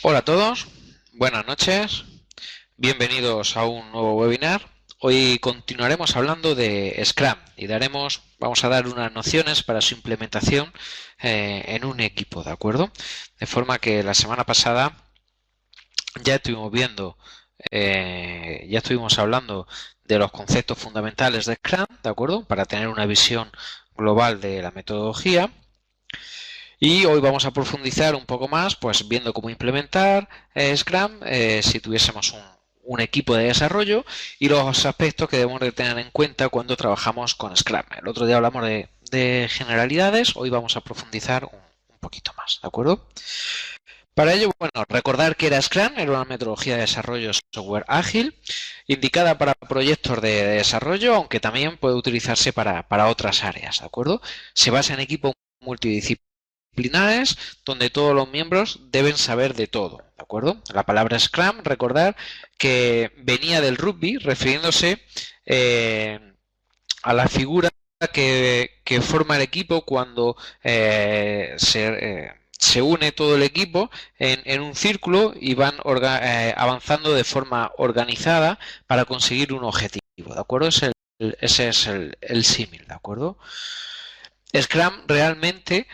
Hola a todos, buenas noches, bienvenidos a un nuevo webinar. Hoy continuaremos hablando de Scrum y vamos a dar unas nociones para su implementación en un equipo, ¿de acuerdo? De forma que la semana pasada ya estuvimos viendo, ya estuvimos hablando de los conceptos fundamentales de Scrum, ¿de acuerdo? Para tener una visión global de la metodología. Y hoy vamos a profundizar un poco más, pues viendo cómo implementar Scrum si tuviésemos un equipo de desarrollo y los aspectos que debemos de tener en cuenta cuando trabajamos con Scrum. El otro día hablamos de generalidades, hoy vamos a profundizar un poquito más, ¿de acuerdo? Para ello, bueno, recordar que era Scrum, era una metodología de desarrollo software ágil, indicada para proyectos de desarrollo, aunque también puede utilizarse para otras áreas, ¿de acuerdo? Se basa en equipos multidisciplinares donde todos los miembros deben saber de todo, ¿de acuerdo? La palabra Scrum, recordar que venía del rugby, refiriéndose a la figura que forma el equipo cuando se une todo el equipo en un círculo y van avanzando de forma organizada para conseguir un objetivo, ¿de acuerdo? Ese es el símil, ¿de acuerdo? Scrum realmente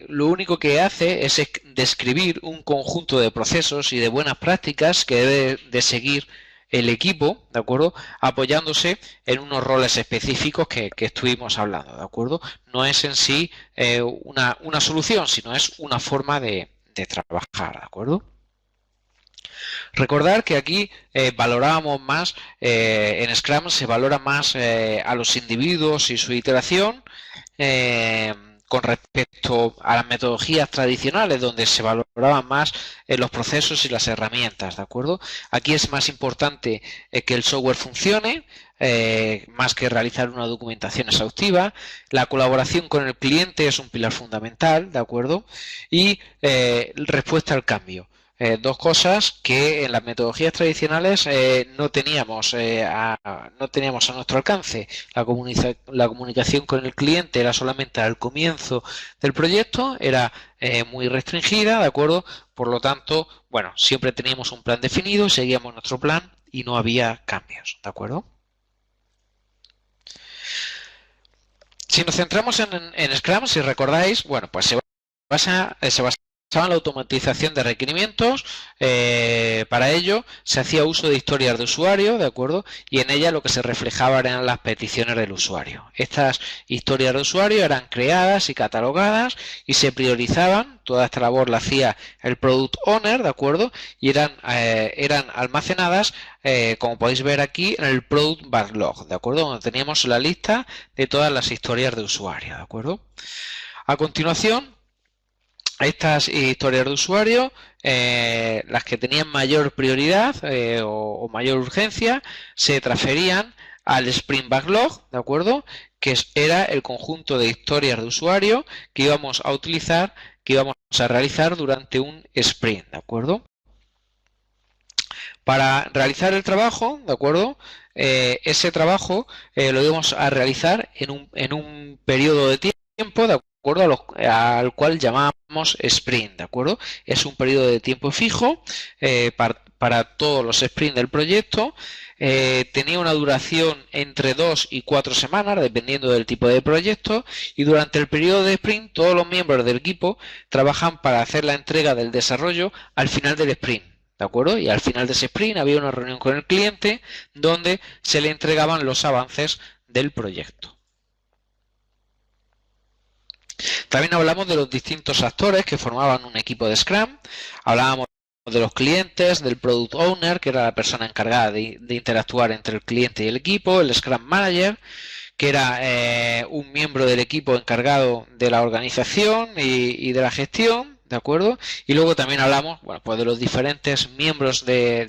lo único que hace es describir un conjunto de procesos y de buenas prácticas que debe de seguir el equipo, ¿de acuerdo? Apoyándose en unos roles específicos que estuvimos hablando, ¿de acuerdo? No es en sí una solución, sino es una forma de trabajar, ¿de acuerdo? Recordar que aquí valorábamos más, en Scrum se valora más a los individuos y su iteración con respecto a las metodologías tradicionales donde se valoraban más los procesos y las herramientas, ¿de acuerdo? Aquí es más importante que el software funcione, más que realizar una documentación exhaustiva. La colaboración con el cliente es un pilar fundamental, ¿de acuerdo? Y respuesta al cambio. Dos cosas que en las metodologías tradicionales no teníamos a nuestro alcance. La comunicación con el cliente era solamente al comienzo del proyecto, era muy restringida, ¿de acuerdo? Por lo tanto, bueno, siempre teníamos un plan definido, seguíamos nuestro plan y no había cambios, ¿de acuerdo? Si nos centramos en Scrum, si recordáis, bueno, pues se basaba en la automatización de requerimientos. Para ello se hacía uso de historias de usuario, ¿de acuerdo? Y en ella lo que se reflejaba eran las peticiones del usuario. Estas historias de usuario eran creadas y catalogadas y se priorizaban. Toda esta labor la hacía el Product Owner, ¿de acuerdo? Y eran almacenadas, como podéis ver aquí, en el Product Backlog, ¿de acuerdo? Donde teníamos la lista de todas las historias de usuario, ¿de acuerdo? A continuación, estas historias de usuario, las que tenían mayor prioridad o mayor urgencia, se transferían al Sprint Backlog, ¿de acuerdo? Que era el conjunto de historias de usuario que íbamos a utilizar, que íbamos a realizar durante un sprint, ¿de acuerdo? Para realizar el trabajo, ¿de acuerdo? Ese trabajo lo íbamos a realizar en un periodo de tiempo, ¿de acuerdo? Al cual llamamos sprint, ¿de acuerdo? Es un periodo de tiempo fijo para todos los sprints del proyecto. Tenía una duración entre 2 y 4 semanas, dependiendo del tipo de proyecto, y durante el periodo de sprint todos los miembros del equipo trabajan para hacer la entrega del desarrollo al final del sprint. ¿De acuerdo? Y al final de ese sprint había una reunión con el cliente donde se le entregaban los avances del proyecto. También hablamos de los distintos actores que formaban un equipo de Scrum. Hablábamos de los clientes, del Product Owner, que era la persona encargada de interactuar entre el cliente y el equipo, el Scrum Manager, que era un miembro del equipo encargado de la organización y de la gestión, ¿de acuerdo? Y luego también hablamos, bueno, pues de los diferentes miembros del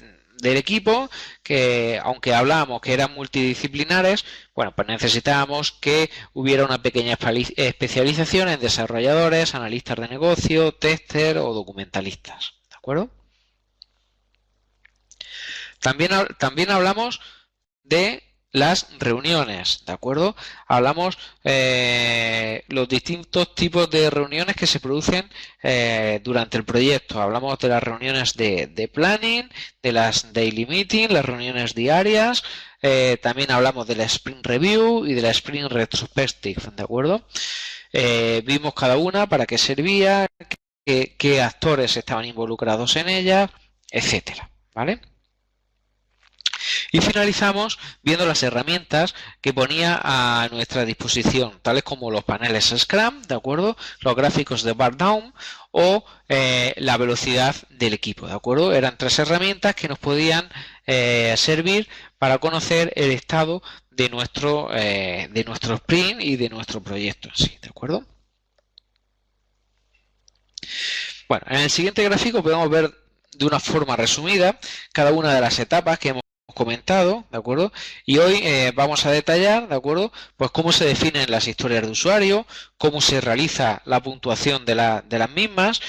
equipo, que aunque hablábamos que eran multidisciplinares, bueno, pues necesitábamos que hubiera una pequeña especialización en desarrolladores, analistas de negocio, tester o documentalistas, ¿de acuerdo? También hablamos de las reuniones, ¿de acuerdo? Hablamos los distintos tipos de reuniones que se producen durante el proyecto. Hablamos de las reuniones de planning, de las daily meeting, las reuniones diarias. También hablamos de la sprint review y de la sprint retrospective, ¿de acuerdo? Vimos cada una para qué servía, qué actores estaban involucrados en ella, etcétera, ¿vale? Y finalizamos viendo las herramientas que ponía a nuestra disposición, tales como los paneles Scrum, ¿de acuerdo? Los gráficos de bar down o la velocidad del equipo, ¿de acuerdo? Eran 3 herramientas que nos podían servir para conocer el estado de nuestro sprint y de nuestro proyecto en sí, ¿de acuerdo? Bueno, en el siguiente gráfico podemos ver de una forma resumida cada una de las etapas que hemos comentado, ¿de acuerdo? Y hoy vamos a detallar, ¿de acuerdo? Pues cómo se definen las historias de usuario, cómo se realiza la puntuación de las mismas,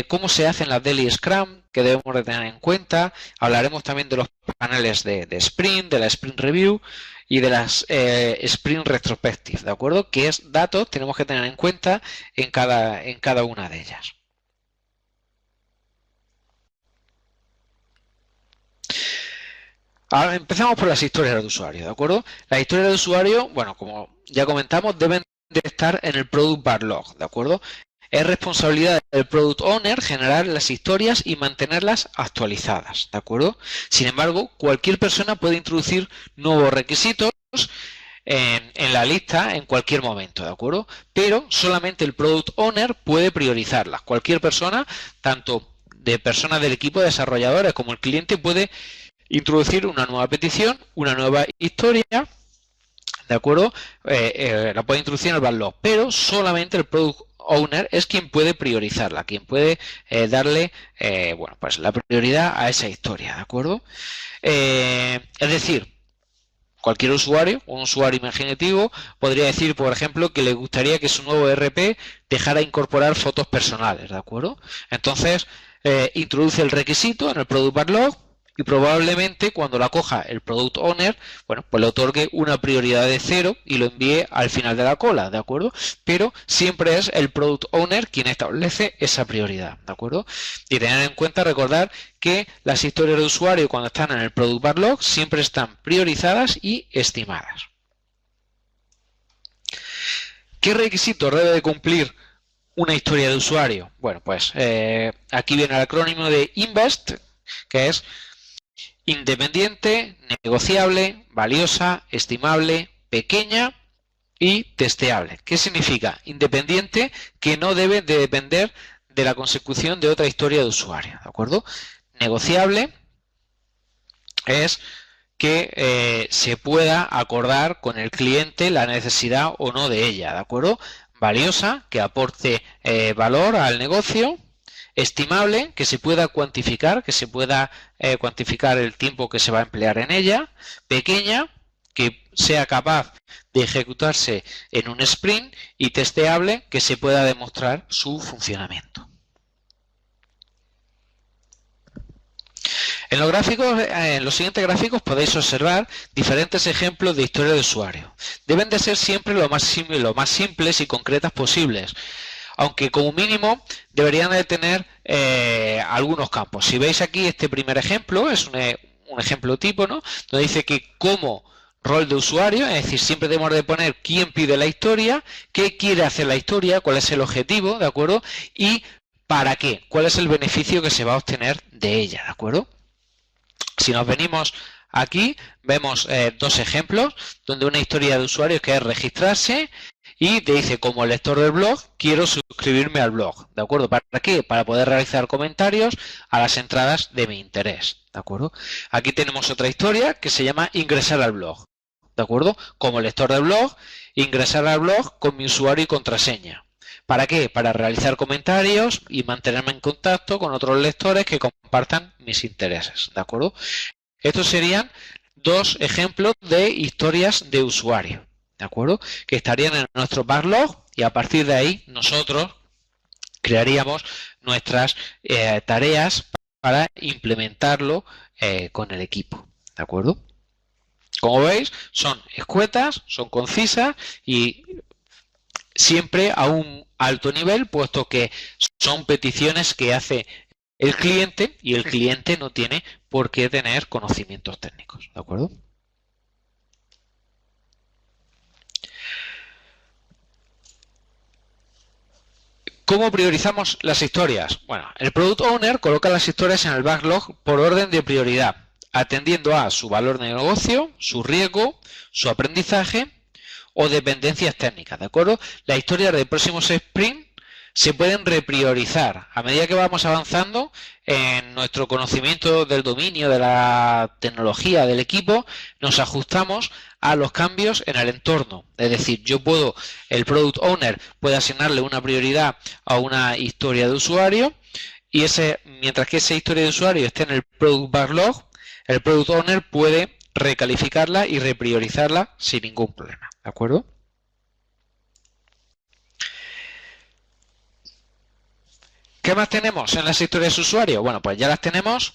cómo se hacen las daily scrum que debemos de tener en cuenta. Hablaremos también de los paneles de sprint, de la sprint review y de las sprint retrospective, ¿de acuerdo? Que es datos tenemos que tener en cuenta en cada una de ellas. Ahora empezamos por las historias de usuario, ¿de acuerdo? Las historias de usuario, bueno, como ya comentamos, deben de estar en el Product Backlog, ¿de acuerdo? Es responsabilidad del Product Owner generar las historias y mantenerlas actualizadas, ¿de acuerdo? Sin embargo, cualquier persona puede introducir nuevos requisitos en la lista en cualquier momento, ¿de acuerdo? Pero solamente el Product Owner puede priorizarlas. Cualquier persona, tanto de personas del equipo de desarrolladores como el cliente, puede introducir una nueva petición, una nueva historia, ¿de acuerdo? La puede introducir en el backlog, pero solamente el Product Owner es quien puede priorizarla, quien puede darle bueno, pues la prioridad a esa historia, ¿de acuerdo? Es decir, cualquier usuario, un usuario imaginativo, podría decir, por ejemplo, que le gustaría que su nuevo ERP dejara incorporar fotos personales, ¿de acuerdo? Entonces, introduce el requisito en el Product Backlog y probablemente cuando la coja el Product Owner, bueno, pues le otorgue una prioridad de 0 y lo envíe al final de la cola, ¿de acuerdo? Pero siempre es el Product Owner quien establece esa prioridad, ¿de acuerdo? Y tener en cuenta, recordar que las historias de usuario cuando están en el Product Backlog siempre están priorizadas y estimadas. ¿Qué requisitos debe de cumplir una historia de usuario? Bueno, pues aquí viene el acrónimo de INVEST, que es independiente, negociable, valiosa, estimable, pequeña y testeable. ¿Qué significa? Independiente, que no debe de depender de la consecución de otra historia de usuario, ¿de acuerdo? Negociable es que se pueda acordar con el cliente la necesidad o no de ella, ¿de acuerdo? Valiosa, que aporte valor al negocio. Estimable, que se pueda cuantificar, que se pueda cuantificar el tiempo que se va a emplear en ella. Pequeña, que sea capaz de ejecutarse en un sprint. Y testeable, que se pueda demostrar su funcionamiento. En los gráficos, en los siguientes gráficos podéis observar diferentes ejemplos de historia de usuario. Deben de ser siempre lo más simples y concretas posibles, aunque como mínimo deberían de tener algunos campos. Si veis aquí este primer ejemplo, es un ejemplo tipo, ¿no? Donde dice que como rol de usuario, es decir, siempre debemos de poner quién pide la historia, qué quiere hacer la historia, cuál es el objetivo, ¿de acuerdo? Y para qué, cuál es el beneficio que se va a obtener de ella, ¿de acuerdo? Si nos venimos aquí, vemos 2 ejemplos, donde una historia de usuario que es registrarse y te dice, como lector del blog, quiero suscribirme al blog, ¿de acuerdo? ¿Para qué? Para poder realizar comentarios a las entradas de mi interés, ¿de acuerdo? Aquí tenemos otra historia que se llama ingresar al blog, ¿de acuerdo? Como lector del blog, ingresar al blog con mi usuario y contraseña. ¿Para qué? Para realizar comentarios y mantenerme en contacto con otros lectores que compartan mis intereses, ¿de acuerdo? Estos serían 2 ejemplos de historias de usuario, ¿de acuerdo? Que estarían en nuestro backlog y a partir de ahí nosotros crearíamos nuestras tareas para implementarlo con el equipo, ¿de acuerdo? Como veis, son escuetas, son concisas y siempre a un alto nivel, puesto que son peticiones que hace el cliente y el cliente no tiene por qué tener conocimientos técnicos, ¿de acuerdo? ¿Cómo priorizamos las historias? Bueno, el Product Owner coloca las historias en el backlog por orden de prioridad, atendiendo a su valor de negocio, su riesgo, su aprendizaje o dependencias técnicas, ¿de acuerdo? Las historias de próximos sprint se pueden repriorizar a medida que vamos avanzando en nuestro conocimiento del dominio, de la tecnología, del equipo, nos ajustamos a los cambios en el entorno. Es decir, el Product Owner puede asignarle una prioridad a una historia de usuario y mientras que esa historia de usuario esté en el Product Backlog, el Product Owner puede recalificarla y repriorizarla sin ningún problema, ¿de acuerdo? ¿Qué más tenemos en las historias de usuario? Bueno, pues ya las tenemos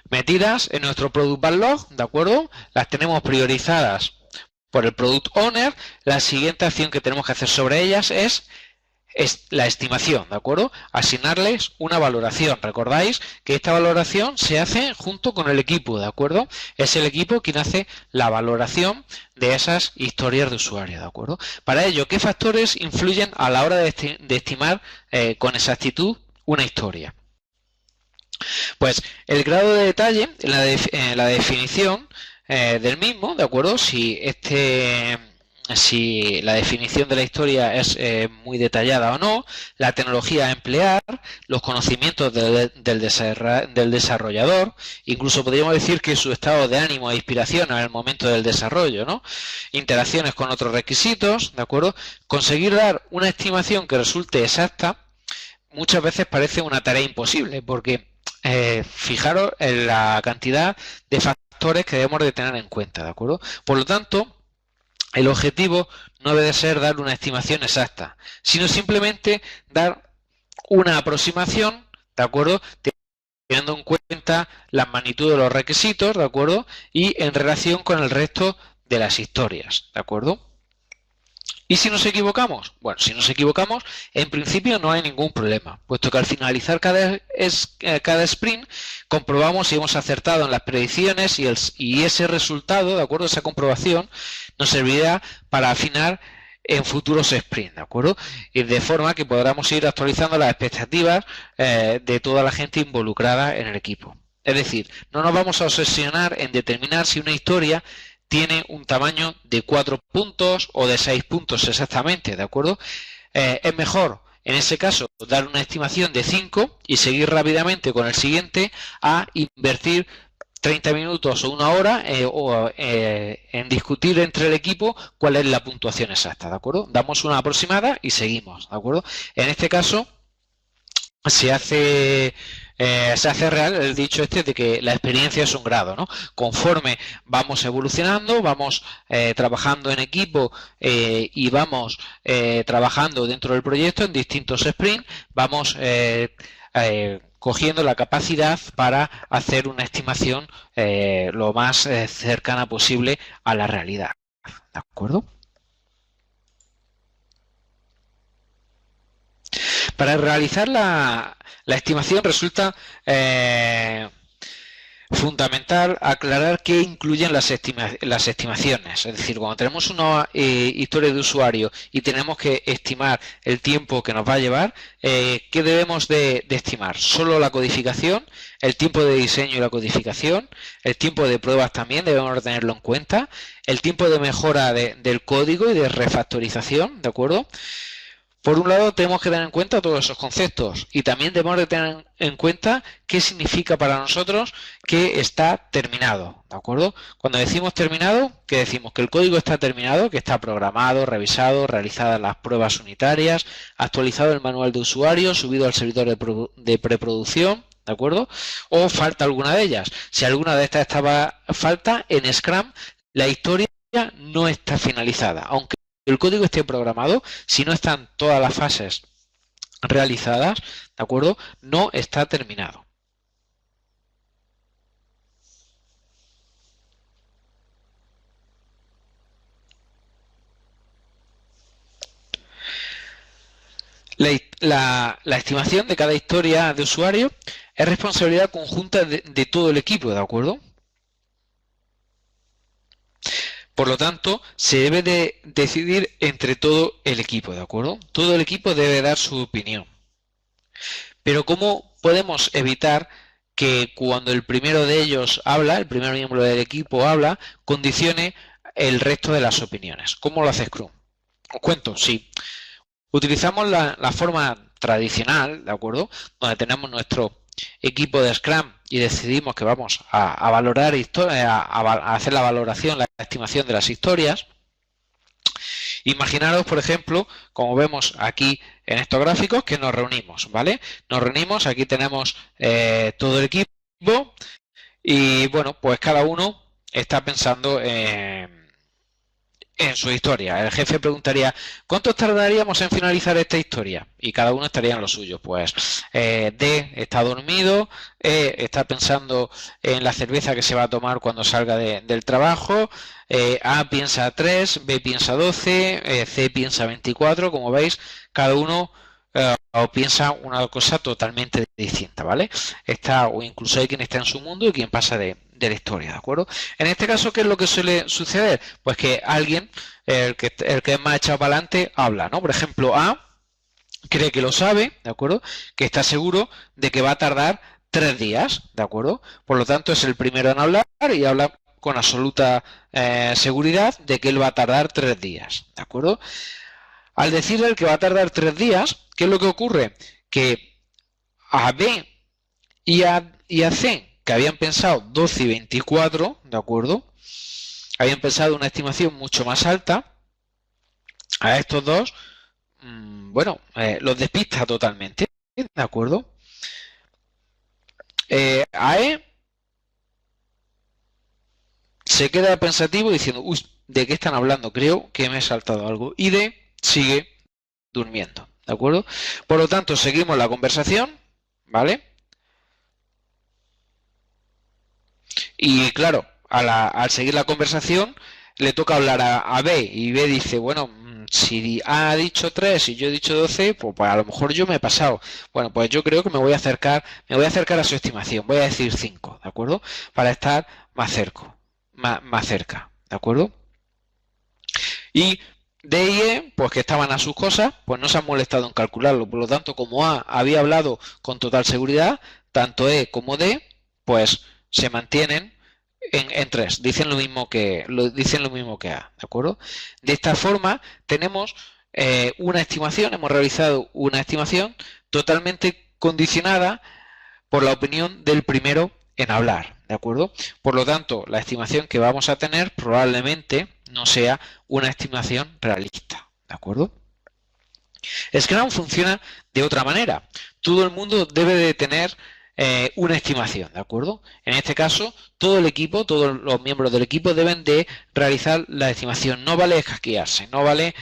metidas en nuestro Product Backlog, ¿de acuerdo? Las tenemos priorizadas por el Product Owner. La siguiente acción que tenemos que hacer sobre ellas es la estimación, ¿de acuerdo? Asignarles una valoración. Recordáis que esta valoración se hace junto con el equipo, ¿de acuerdo? Es el equipo quien hace la valoración de esas historias de usuario, ¿de acuerdo? Para ello, ¿qué factores influyen a la hora de estimar con exactitud una historia? Pues el grado de detalle en la definición del mismo, ¿de acuerdo? Si la definición de la historia es muy detallada o no, la tecnología a emplear, los conocimientos del desarrollador, incluso podríamos decir que su estado de ánimo e inspiración en el momento del desarrollo, ¿no? Interacciones con otros requisitos, ¿de acuerdo? Conseguir dar una estimación que resulte exacta muchas veces parece una tarea imposible, porque fijaros en la cantidad de factores que debemos de tener en cuenta, ¿de acuerdo? Por lo tanto, el objetivo no debe ser dar una estimación exacta, sino simplemente dar una aproximación, ¿de acuerdo? Teniendo en cuenta la magnitud de los requisitos, ¿de acuerdo? Y en relación con el resto de las historias, ¿de acuerdo? ¿Y si nos equivocamos? Bueno, si nos equivocamos, en principio no hay ningún problema, puesto que al finalizar cada sprint comprobamos si hemos acertado en las predicciones y ese resultado, ¿de acuerdo? Esa comprobación nos servirá para afinar en futuros sprints, ¿de acuerdo? Y de forma que podamos ir actualizando las expectativas de toda la gente involucrada en el equipo. Es decir, no nos vamos a obsesionar en determinar si una historia tiene un tamaño de 4 puntos o de 6 puntos exactamente, ¿de acuerdo? Es mejor, en ese caso, dar una estimación de 5 y seguir rápidamente con el siguiente a invertir 30 minutos o una hora en discutir entre el equipo cuál es la puntuación exacta, ¿de acuerdo? Damos una aproximada y seguimos, ¿de acuerdo? En este caso se hace real el dicho de que la experiencia es un grado, ¿no? Conforme vamos evolucionando, vamos trabajando en equipo y vamos trabajando dentro del proyecto en distintos sprints, vamos cogiendo la capacidad para hacer una estimación lo más cercana posible a la realidad, ¿de acuerdo? Para realizar la estimación resulta fundamental aclarar qué incluyen las estimaciones. Es decir, cuando tenemos una historia de usuario y tenemos que estimar el tiempo que nos va a llevar, ¿qué debemos de estimar? Solo la codificación, el tiempo de diseño y la codificación, el tiempo de pruebas también debemos tenerlo en cuenta, el tiempo de mejora del código y de refactorización, ¿de acuerdo? Por un lado, tenemos que tener en cuenta todos esos conceptos y también debemos de tener en cuenta qué significa para nosotros que está terminado, ¿de acuerdo? Cuando decimos terminado, ¿qué decimos? Que el código está terminado, que está programado, revisado, realizadas las pruebas unitarias, actualizado el manual de usuario, subido al servidor de preproducción, ¿de acuerdo? O falta alguna de ellas. Si alguna de estas falta, en Scrum la historia no está finalizada, aunque el código esté programado, si no están todas las fases realizadas, ¿de acuerdo? No está terminado. La estimación de cada historia de usuario es responsabilidad conjunta de todo el equipo, ¿de acuerdo? Por lo tanto, se debe de decidir entre todo el equipo, ¿de acuerdo? Todo el equipo debe dar su opinión. Pero ¿cómo podemos evitar que cuando el primero de ellos habla, el primer miembro del equipo habla, condicione el resto de las opiniones? ¿Cómo lo hace Scrum? Os cuento, sí. Utilizamos la forma tradicional, ¿de acuerdo? Donde tenemos nuestro equipo de Scrum y decidimos que vamos a valorar a hacer la valoración, la estimación de las historias. Imaginaros, por ejemplo, como vemos aquí en estos gráficos, que nos reunimos, ¿vale? Nos reunimos, aquí tenemos todo el equipo y, bueno, pues cada uno está pensando en su historia. El jefe preguntaría, ¿cuánto tardaríamos en finalizar esta historia? Y cada uno estaría en lo suyo. Pues D está dormido, E está pensando en la cerveza que se va a tomar cuando salga del trabajo, A piensa 3, B piensa 12, C piensa 24. Como veis, cada uno o piensa una cosa totalmente distinta, ¿vale? O incluso hay quien está en su mundo y quien pasa de la historia, ¿de acuerdo? En este caso, ¿qué es lo que suele suceder? Pues que alguien, el que es más echado para adelante, habla, ¿no? Por ejemplo, A cree que lo sabe, ¿de acuerdo? Que está seguro de que va a tardar 3 días, ¿de acuerdo? Por lo tanto, es el primero en hablar y habla con absoluta seguridad de que él va a tardar 3 días, ¿de acuerdo? Al decirle que va a tardar 3 días, ¿qué es lo que ocurre? Que a B y a C, que habían pensado 12 y 24, ¿de acuerdo? Habían pensado una estimación mucho más alta. A estos dos, bueno, los despista totalmente, ¿de acuerdo? A E se queda pensativo diciendo, uy, ¿de qué están hablando? Creo que me he saltado algo. Y D sigue durmiendo, ¿de acuerdo? Por lo tanto, seguimos la conversación, ¿vale? Y claro, al seguir la conversación, le toca hablar a B y B dice, bueno, si A ha dicho 3 y yo he dicho 12, pues a lo mejor yo me he pasado. Bueno, pues yo creo que me voy a acercar a su estimación, voy a decir 5, ¿de acuerdo? Para estar más cerca, ¿de acuerdo? Y D y E, pues que estaban a sus cosas, pues no se han molestado en calcularlo. Por lo tanto, como A había hablado con total seguridad, tanto E como D, pues se mantienen en 3. Dicen lo mismo que A, ¿de acuerdo? De esta forma tenemos una estimación, hemos realizado una estimación totalmente condicionada por la opinión del primero en hablar, ¿de acuerdo? Por lo tanto, la estimación que vamos a tener probablemente no sea una estimación realista, ¿de acuerdo? Scrum funciona de otra manera. Todo el mundo debe de tener una estimación, ¿de acuerdo? En este caso, todo el equipo, todos los miembros del equipo deben de realizar la estimación. No vale escaquearse, no vale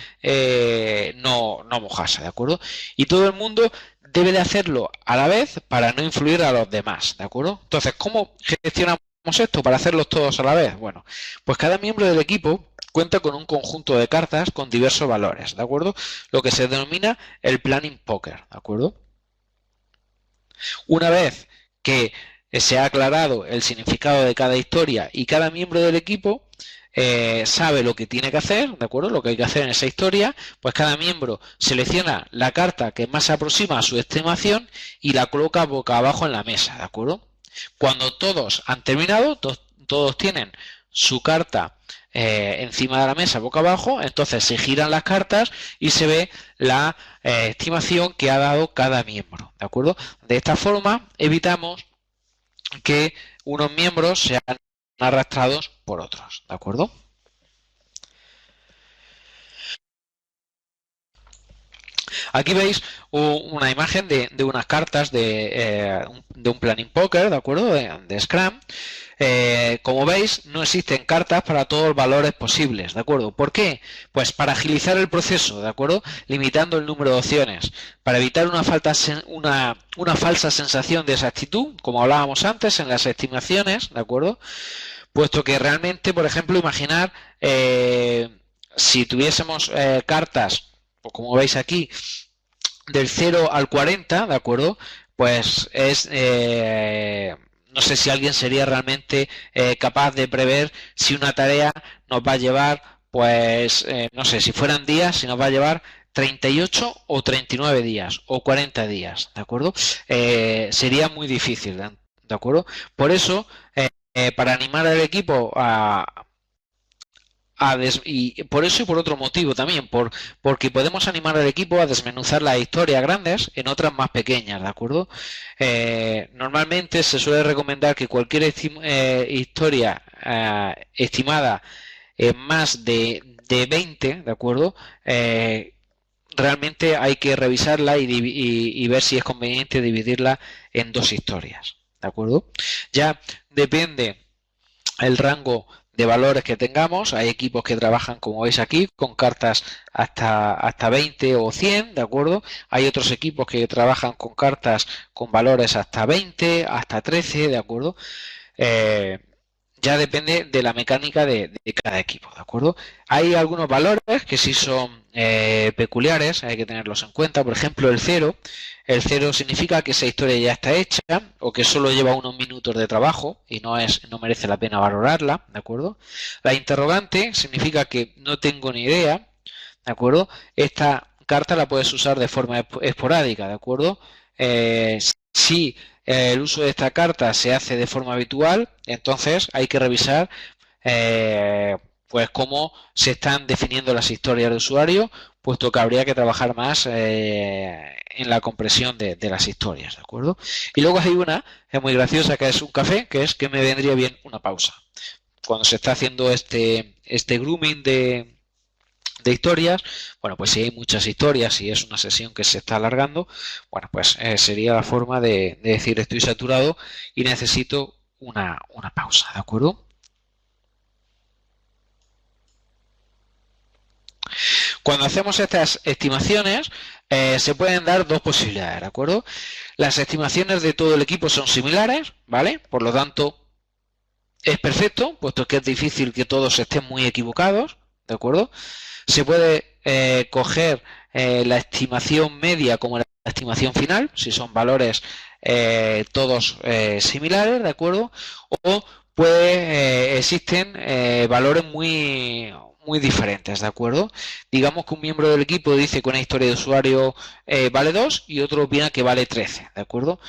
no mojarse, ¿de acuerdo? Y todo el mundo debe de hacerlo a la vez para no influir a los demás, ¿de acuerdo? Entonces, ¿cómo gestionamos esto para hacerlos todos a la vez? Bueno, pues cada miembro del equipo cuenta con un conjunto de cartas con diversos valores, ¿de acuerdo? Lo que se denomina el planning poker, ¿de acuerdo? Una vez que se ha aclarado el significado de cada historia y cada miembro del equipo sabe lo que tiene que hacer, ¿de acuerdo? Lo que hay que hacer en esa historia, pues cada miembro selecciona la carta que más se aproxima a su estimación y la coloca boca abajo en la mesa, ¿de acuerdo? Cuando todos han terminado, todos tienen su carta encima de la mesa boca abajo, entonces se giran las cartas y se ve la estimación que ha dado cada miembro, ¿de acuerdo? De esta forma evitamos que unos miembros sean arrastrados por otros, ¿de acuerdo? Aquí veis una imagen de unas cartas de un planning poker, ¿de acuerdo? De Scrum. Como veis, no existen cartas para todos los valores posibles, ¿de acuerdo? ¿Por qué? Pues para agilizar el proceso, ¿de acuerdo? Limitando el número de opciones, para evitar una falsa sensación de exactitud, como hablábamos antes en las estimaciones, ¿de acuerdo? Puesto que realmente, por ejemplo, imaginar si tuviésemos cartas, pues como veis aquí, del 0 al 40, ¿de acuerdo? Pues es, no sé si alguien sería realmente capaz de prever si una tarea nos va a llevar, pues, no sé, si fueran días, si nos va a llevar 38 o 39 días o 40 días, ¿de acuerdo? Sería muy difícil, ¿de acuerdo? Por eso, para animar al equipo y por eso y por otro motivo también, porque podemos animar al equipo a desmenuzar las historias grandes en otras más pequeñas, ¿de acuerdo? Normalmente se suele recomendar que cualquier historia estimada en más de 20, ¿de acuerdo? Realmente hay que revisarla y ver si es conveniente dividirla en dos historias, ¿de acuerdo? Ya depende el rango de valores que tengamos. Hay equipos que trabajan, como veis aquí, con cartas hasta 20 o 100, ¿de acuerdo? Hay otros equipos que trabajan con cartas con valores hasta 20, hasta 13, ¿de acuerdo? Eh, ya depende de la mecánica de cada equipo, ¿de acuerdo? Hay algunos valores que sí son peculiares, hay que tenerlos en cuenta. Por ejemplo, el cero. El cero significa que esa historia ya está hecha o que solo lleva unos minutos de trabajo y no merece la pena valorarla, ¿de acuerdo? La interrogante significa que no tengo ni idea, ¿de acuerdo? Esta carta la puedes usar de forma esporádica, ¿de acuerdo? Si el uso de esta carta se hace de forma habitual, entonces hay que revisar pues cómo se están definiendo las historias de usuario, puesto que habría que trabajar más en la compresión de las historias, ¿de acuerdo? Y luego hay una, es muy graciosa, que es un café, que es que me vendría bien una pausa. Cuando se está haciendo este grooming de historias, bueno, pues si hay muchas historias y es una sesión que se está alargando, bueno, pues sería la forma de decir estoy saturado y necesito una pausa, ¿de acuerdo? Cuando hacemos estas estimaciones, se pueden dar dos posibilidades, ¿de acuerdo? Las estimaciones de todo el equipo son similares, ¿vale? Por lo tanto, es perfecto, puesto que es difícil que todos estén muy equivocados, ¿de acuerdo? Se puede coger la estimación media como la estimación final, si son valores todos similares, ¿de acuerdo? O existen valores muy diferentes, ¿de acuerdo? Digamos que un miembro del equipo dice que una historia de usuario vale 2 y otro opina que vale 13, ¿de acuerdo?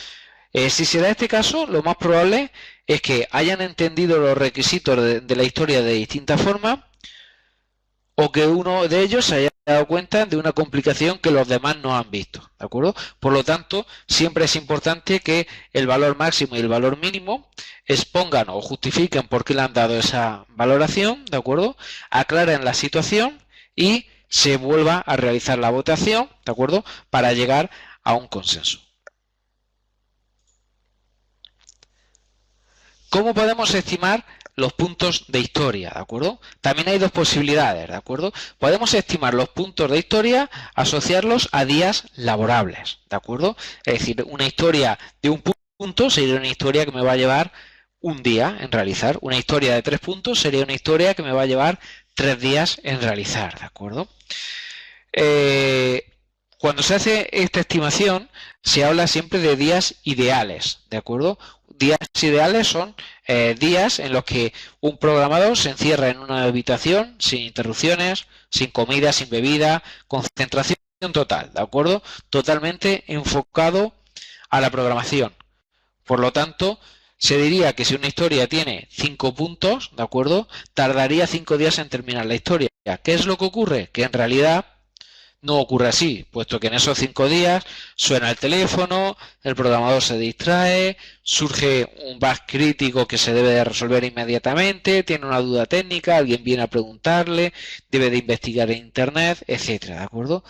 Si se da este caso, lo más probable es que hayan entendido los requisitos de la historia de distinta forma o que uno de ellos se haya dado cuenta de una complicación que los demás no han visto, ¿de acuerdo? Por lo tanto, siempre es importante que el valor máximo y el valor mínimo expongan o justifiquen por qué le han dado esa valoración, ¿de acuerdo? Aclaren la situación y se vuelva a realizar la votación, ¿de acuerdo? Para llegar a un consenso. ¿Cómo podemos estimar los puntos de historia? ¿De acuerdo? También hay dos posibilidades, ¿de acuerdo? Podemos estimar los puntos de historia, asociarlos a días laborables, ¿de acuerdo? Es decir, una historia de un punto sería una historia que me va a llevar un día en realizar. Una historia de 3 puntos sería una historia que me va a llevar 3 días en realizar, ¿de acuerdo? Cuando se hace esta estimación, se habla siempre de días ideales, ¿de acuerdo? Días ideales son días en los que un programador se encierra en una habitación sin interrupciones, sin comida, sin bebida, concentración total, ¿de acuerdo? Totalmente enfocado a la programación. Por lo tanto, se diría que si una historia tiene 5 puntos, ¿de acuerdo? Tardaría 5 días en terminar la historia. ¿Qué es lo que ocurre? Que en realidad no ocurre así, puesto que en esos 5 días suena el teléfono, el programador se distrae, surge un bug crítico que se debe de resolver inmediatamente, tiene una duda técnica, alguien viene a preguntarle, debe de investigar en internet, etcétera, ¿de acuerdo?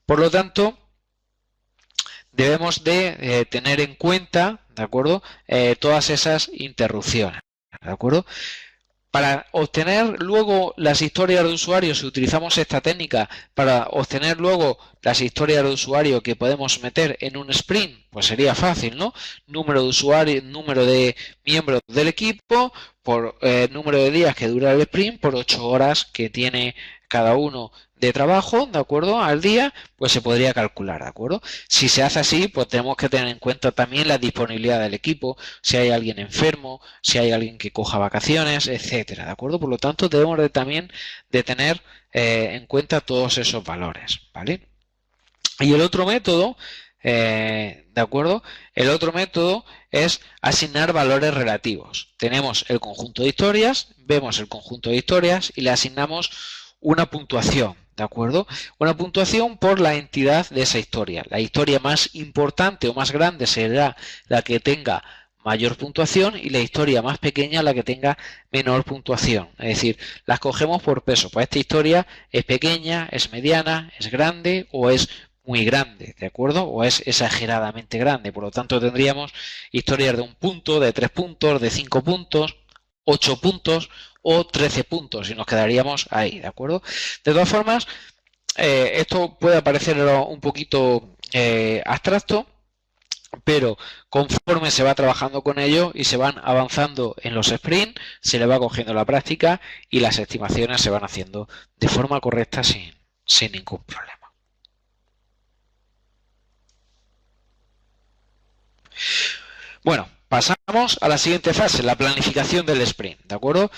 Por lo tanto, debemos de tener en cuenta, ¿de acuerdo? Todas esas interrupciones, ¿de acuerdo? Para obtener luego las historias de usuario, si utilizamos esta técnica para obtener luego las historias de usuario que podemos meter en un sprint, pues sería fácil, ¿no? Número de usuarios, número de miembros del equipo, por número de días que dura el sprint, por 8 horas que tiene cada uno de trabajo, ¿de acuerdo? Al día, pues se podría calcular, ¿de acuerdo? Si se hace así, pues tenemos que tener en cuenta también la disponibilidad del equipo, si hay alguien enfermo, si hay alguien que coja vacaciones, etcétera, ¿de acuerdo? Por lo tanto, debemos también de tener en cuenta todos esos valores, ¿vale? Y el otro método, ¿de acuerdo? El otro método es asignar valores relativos. Tenemos el conjunto de historias, vemos el conjunto de historias y le asignamos una puntuación, ¿de acuerdo? Una puntuación por la entidad de esa historia. La historia más importante o más grande será la que tenga mayor puntuación y la historia más pequeña la que tenga menor puntuación. Es decir, las cogemos por peso. Pues esta historia es pequeña, es mediana, es grande o es muy grande, ¿de acuerdo? O es exageradamente grande. Por lo tanto, tendríamos historias de 1 punto, de 3 puntos, de 5 puntos, 8 puntos o 13 puntos y nos quedaríamos ahí, ¿de acuerdo? De todas formas, esto puede parecer un poquito abstracto, pero conforme se va trabajando con ello y se van avanzando en los sprints, se le va cogiendo la práctica y las estimaciones se van haciendo de forma correcta sin ningún problema. Bueno, pasamos a la siguiente fase, la planificación del sprint, ¿de acuerdo?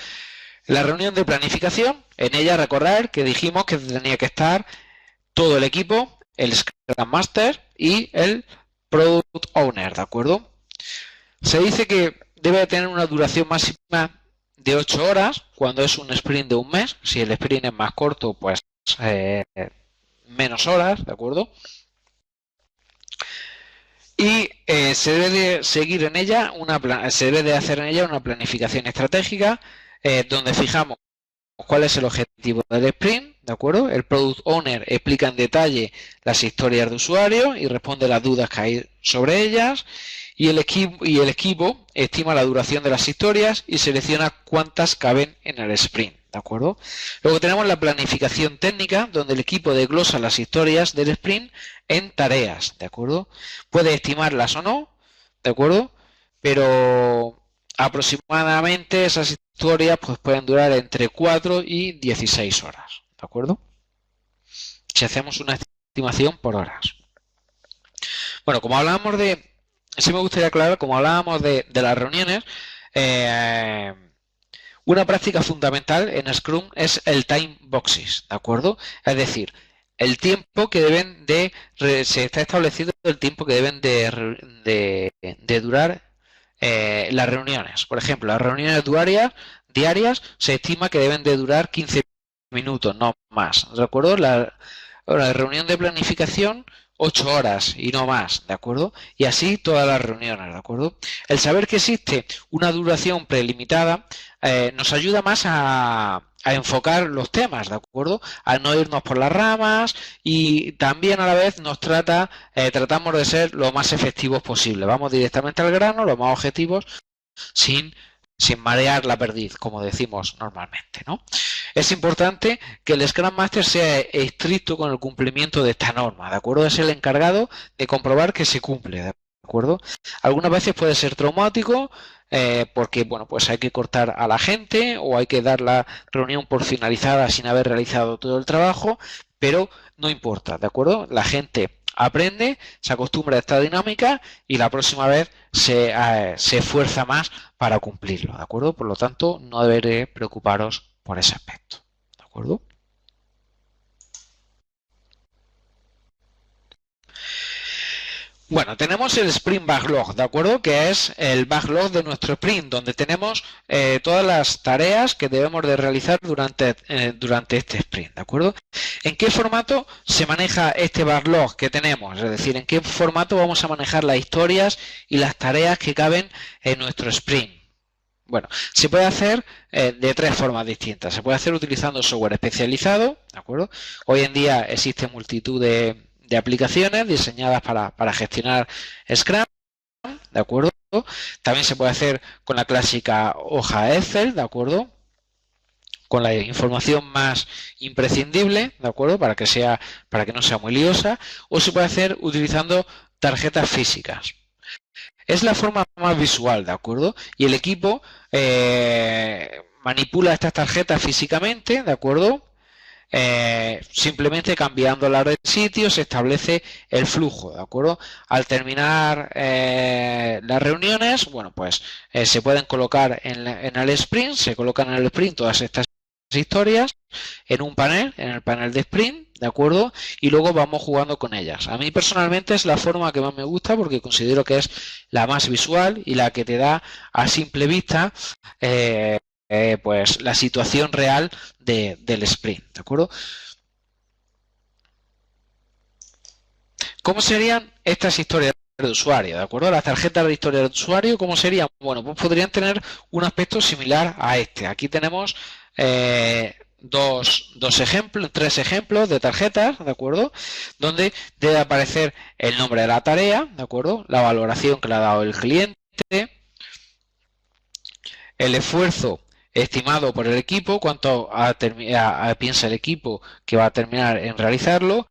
La reunión de planificación, en ella recordar que dijimos que tenía que estar todo el equipo, el Scrum Master y el Product Owner, ¿de acuerdo? Se dice que debe tener una duración máxima de 8 horas cuando es un sprint de un mes. Si el sprint es más corto, pues menos horas, ¿de acuerdo? Y se debe de seguir en ella se debe de hacer en ella una planificación estratégica donde fijamos cuál es el objetivo del sprint, ¿de acuerdo? El Product Owner explica en detalle las historias de usuario y responde las dudas que hay sobre ellas. Y el equipo estima la duración de las historias y selecciona cuántas caben en el sprint, ¿de acuerdo? Luego tenemos la planificación técnica, donde el equipo desglosa las historias del sprint en tareas, ¿de acuerdo? Puede estimarlas o no, ¿de acuerdo? Pero aproximadamente esas historias pues pueden durar entre 4 y 16 horas, ¿de acuerdo? Si hacemos una estimación por horas. Bueno, como hablábamos sí me gustaría aclarar, como hablábamos de las reuniones, una práctica fundamental en Scrum es el time boxes, ¿de acuerdo? Es decir, el tiempo que deben se está establecido el tiempo que deben de durar las reuniones. Por ejemplo, las reuniones diarias se estima que deben de durar 15 minutos, no más. ¿De acuerdo? La reunión de planificación 8 horas y no más, ¿de acuerdo? Y así todas las reuniones, ¿de acuerdo? El saber que existe una duración prelimitada nos ayuda más a enfocar los temas, ¿de acuerdo? A no irnos por las ramas y también a la vez tratamos de ser lo más efectivos posible. Vamos directamente al grano, los más objetivos, sin marear la perdiz, como decimos normalmente, ¿no? Es importante que el Scrum Master sea estricto con el cumplimiento de esta norma, ¿de acuerdo? Es el encargado de comprobar que se cumple, ¿de acuerdo? Algunas veces puede ser traumático porque, bueno, pues hay que cortar a la gente o hay que dar la reunión por finalizada sin haber realizado todo el trabajo, pero no importa, ¿de acuerdo? La gente aprende, se acostumbra a esta dinámica y la próxima vez se esfuerza más para cumplirlo, ¿de acuerdo? Por lo tanto, no deberé preocuparos por ese aspecto, ¿de acuerdo? Bueno, tenemos el Sprint Backlog, ¿de acuerdo? Que es el backlog de nuestro sprint, donde tenemos todas las tareas que debemos de realizar durante este sprint, ¿de acuerdo? ¿En qué formato se maneja este backlog que tenemos? Es decir, ¿en qué formato vamos a manejar las historias y las tareas que caben en nuestro sprint? Bueno, se puede hacer de 3 formas distintas. Se puede hacer utilizando software especializado, ¿de acuerdo? Hoy en día existe multitud de aplicaciones diseñadas para gestionar Scrum, ¿de acuerdo? También se puede hacer con la clásica hoja Excel, ¿de acuerdo? Con la información más imprescindible, ¿de acuerdo? Para que no sea muy liosa, o se puede hacer utilizando tarjetas físicas. Es la forma más visual, ¿de acuerdo? Y el equipo manipula estas tarjetas físicamente, ¿de acuerdo? simplemente cambiando la red de sitio se establece el flujo, ¿de acuerdo? Al terminar las reuniones, bueno, pues se pueden colocar en el sprint, se colocan en el sprint todas estas historias en un panel, en el panel de sprint, ¿de acuerdo? Y luego vamos jugando con ellas. A mí personalmente es la forma que más me gusta porque considero que es la más visual y la que te da a simple vista pues la situación real del sprint, ¿de acuerdo? ¿Cómo serían estas historias de usuario? ¿De acuerdo? Las tarjetas de historia de usuario, ¿cómo serían? Bueno, pues podrían tener un aspecto similar a este. Aquí tenemos tres ejemplos de tarjetas, ¿de acuerdo? Donde debe aparecer el nombre de la tarea, ¿de acuerdo? La valoración que le ha dado el cliente, el esfuerzo estimado por el equipo, cuánto piensa el equipo que va a terminar en realizarlo,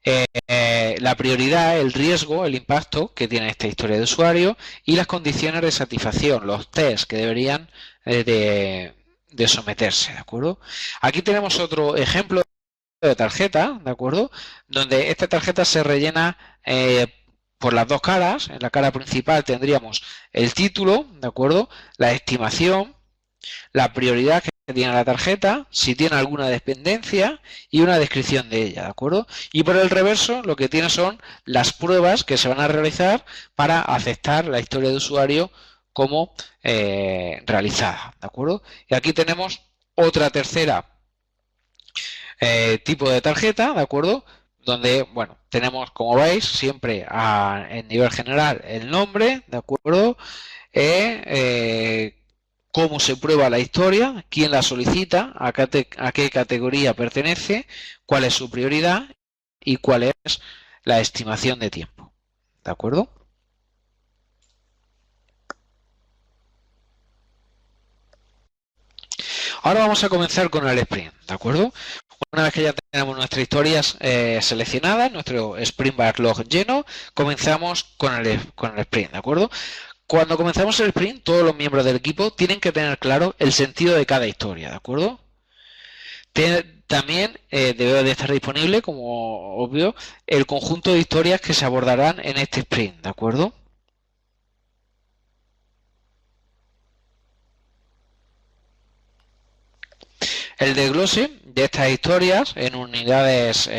la prioridad, el riesgo, el impacto que tiene esta historia de usuario y las condiciones de satisfacción, los tests que deberían de someterse, ¿de acuerdo? Aquí tenemos otro ejemplo de tarjeta, ¿de acuerdo? Donde esta tarjeta se rellena por las dos caras. En la cara principal tendríamos el título, ¿de acuerdo? La estimación, la prioridad que tiene la tarjeta, si tiene alguna dependencia y una descripción de ella, ¿de acuerdo? Y por el reverso lo que tiene son las pruebas que se van a realizar para aceptar la historia de usuario como realizada, ¿de acuerdo? Y aquí tenemos otra tercera tipo de tarjeta, ¿de acuerdo? Donde, bueno, tenemos, como veis, siempre en nivel general el nombre, ¿de acuerdo? Cómo se prueba la historia, quién la solicita, a qué categoría pertenece, cuál es su prioridad y cuál es la estimación de tiempo. ¿De acuerdo? Ahora vamos a comenzar con el sprint, ¿de acuerdo? Una vez que ya tenemos nuestras historias seleccionadas, nuestro sprint backlog lleno, comenzamos con el sprint, ¿de acuerdo? Cuando comenzamos el sprint, todos los miembros del equipo tienen que tener claro el sentido de cada historia, ¿de acuerdo? También debe de estar disponible, como obvio, el conjunto de historias que se abordarán en este sprint, ¿de acuerdo? El desglose de estas historias en unidades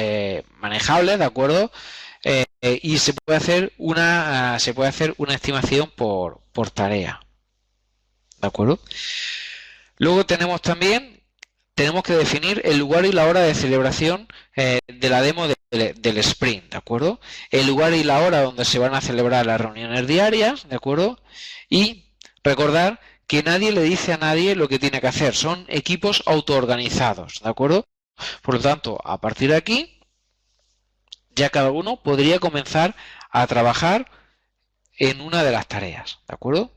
manejables, ¿de acuerdo? Y se puede hacer una estimación por tarea, ¿de acuerdo? Luego tenemos que definir el lugar y la hora de celebración de la demo del sprint, ¿de acuerdo? El lugar y la hora donde se van a celebrar las reuniones diarias, ¿de acuerdo? Y recordar que nadie le dice a nadie lo que tiene que hacer, son equipos autoorganizados, ¿de acuerdo? Por lo tanto, a partir de aquí, ya cada uno podría comenzar a trabajar en una de las tareas, ¿de acuerdo?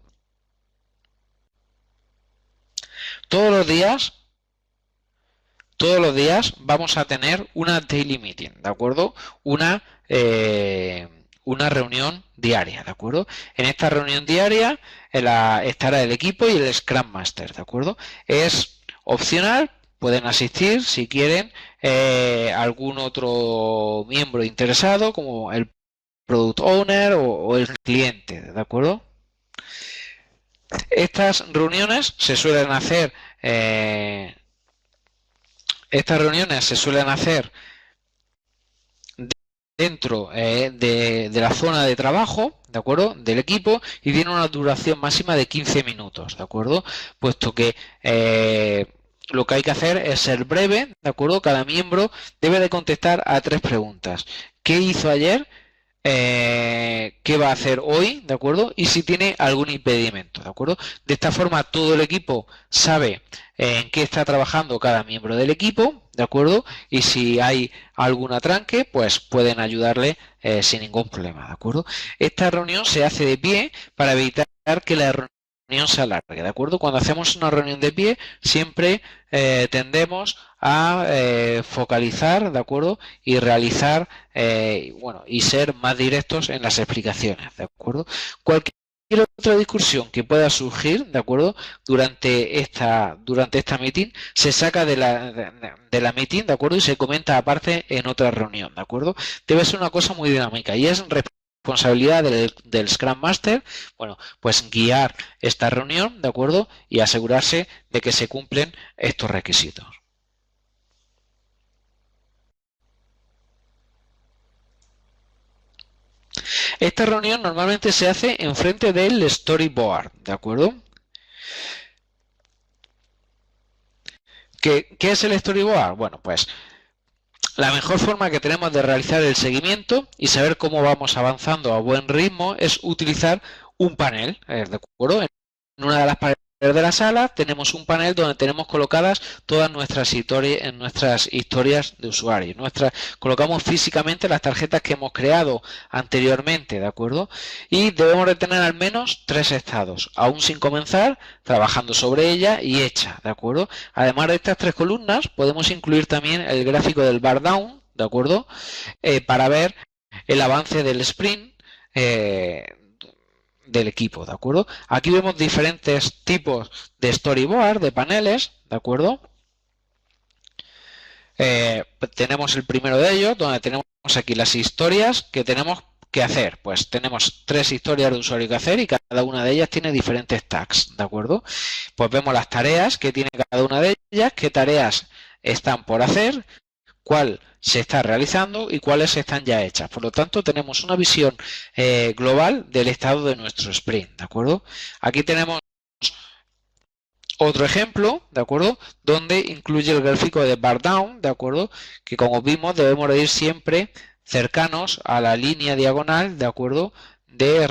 Todos los días vamos a tener una daily meeting, ¿de acuerdo? Una reunión diaria, ¿de acuerdo? En esta reunión diaria estará el equipo y el Scrum Master, ¿de acuerdo? Es opcional, pueden asistir si quieren algún otro miembro interesado como el Product Owner o el cliente, ¿de acuerdo? Estas reuniones se suelen hacer dentro de la zona de trabajo, ¿de acuerdo? Del equipo y tiene una duración máxima de 15 minutos, ¿de acuerdo? Puesto que lo que hay que hacer es ser breve, ¿de acuerdo? Cada miembro debe de contestar a 3 preguntas. ¿Qué hizo ayer? ¿Qué va a hacer hoy? ¿De acuerdo? Y si tiene algún impedimento, ¿de acuerdo? De esta forma todo el equipo sabe en qué está trabajando cada miembro del equipo, ¿de acuerdo? Y si hay algún atranque, pues pueden ayudarle sin ningún problema, ¿de acuerdo? Esta reunión se hace de pie para evitar que la reunión se alargue, ¿de acuerdo? Cuando hacemos una reunión de pie, siempre tendemos a focalizar, ¿de acuerdo? Y realizar, y ser más directos en las explicaciones, ¿de acuerdo? Cualquier otra discusión que pueda surgir, ¿de acuerdo? Durante esta meeting, se saca de la meeting, ¿de acuerdo? Y se comenta aparte en otra reunión, ¿de acuerdo? Debe ser una cosa muy dinámica y es responsabilidad del Scrum Master, bueno, pues guiar esta reunión, ¿de acuerdo? Y asegurarse de que se cumplen estos requisitos. Esta reunión normalmente se hace enfrente del storyboard, ¿de acuerdo? ¿Qué es el storyboard? Bueno, pues la mejor forma que tenemos de realizar el seguimiento y saber cómo vamos avanzando a buen ritmo es utilizar un panel, ¿de acuerdo? En una de las paredes de la sala tenemos un panel donde tenemos colocadas todas nuestras historias de usuario. Colocamos físicamente las tarjetas que hemos creado anteriormente, ¿de acuerdo? Y debemos de tener al menos 3 estados, aún sin comenzar, trabajando sobre ella y hecha, ¿de acuerdo? Además de estas 3 columnas, podemos incluir también el gráfico del bar down, ¿de acuerdo? Para ver el avance del sprint del equipo, ¿de acuerdo? Aquí vemos diferentes tipos de storyboard, de paneles, ¿de acuerdo? Tenemos el primero de ellos, donde tenemos aquí las historias que tenemos que hacer. Pues tenemos 3 historias de usuario que hacer y cada una de ellas tiene diferentes tags, ¿de acuerdo? Pues vemos las tareas que tiene cada una de ellas, qué tareas están por hacer, cuál se está realizando y cuáles están ya hechas. Por lo tanto, tenemos una visión global del estado de nuestro sprint, ¿de acuerdo? Aquí tenemos otro ejemplo, ¿de acuerdo? Donde incluye el gráfico de bar down, ¿de acuerdo? Que como vimos debemos de ir siempre cercanos a la línea diagonal, ¿de acuerdo? De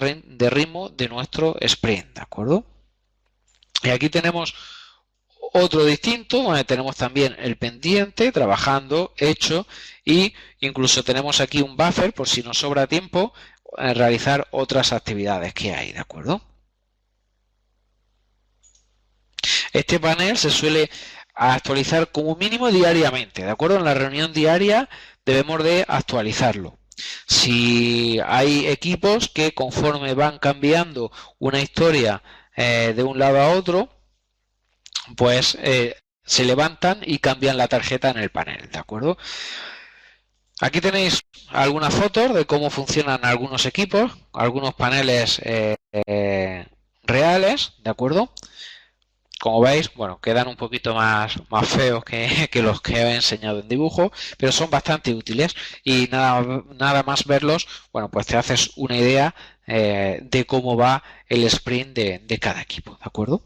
ritmo de nuestro sprint, ¿de acuerdo? Y aquí tenemos otro distinto, donde tenemos también el pendiente, trabajando, hecho, y incluso tenemos aquí un buffer por si nos sobra tiempo a realizar otras actividades que hay, ¿de acuerdo? Este panel se suele actualizar como mínimo diariamente, ¿de acuerdo? En la reunión diaria debemos de actualizarlo. Si hay equipos que conforme van cambiando una historia de un lado a otro, pues se levantan y cambian la tarjeta en el panel, ¿de acuerdo? Aquí tenéis algunas fotos de cómo funcionan algunos equipos, algunos paneles reales, ¿de acuerdo? Como veis, bueno, quedan un poquito más feos que los que he enseñado en dibujo, pero son bastante útiles y nada más verlos, bueno, pues te haces una idea de cómo va el sprint de cada equipo, ¿de acuerdo?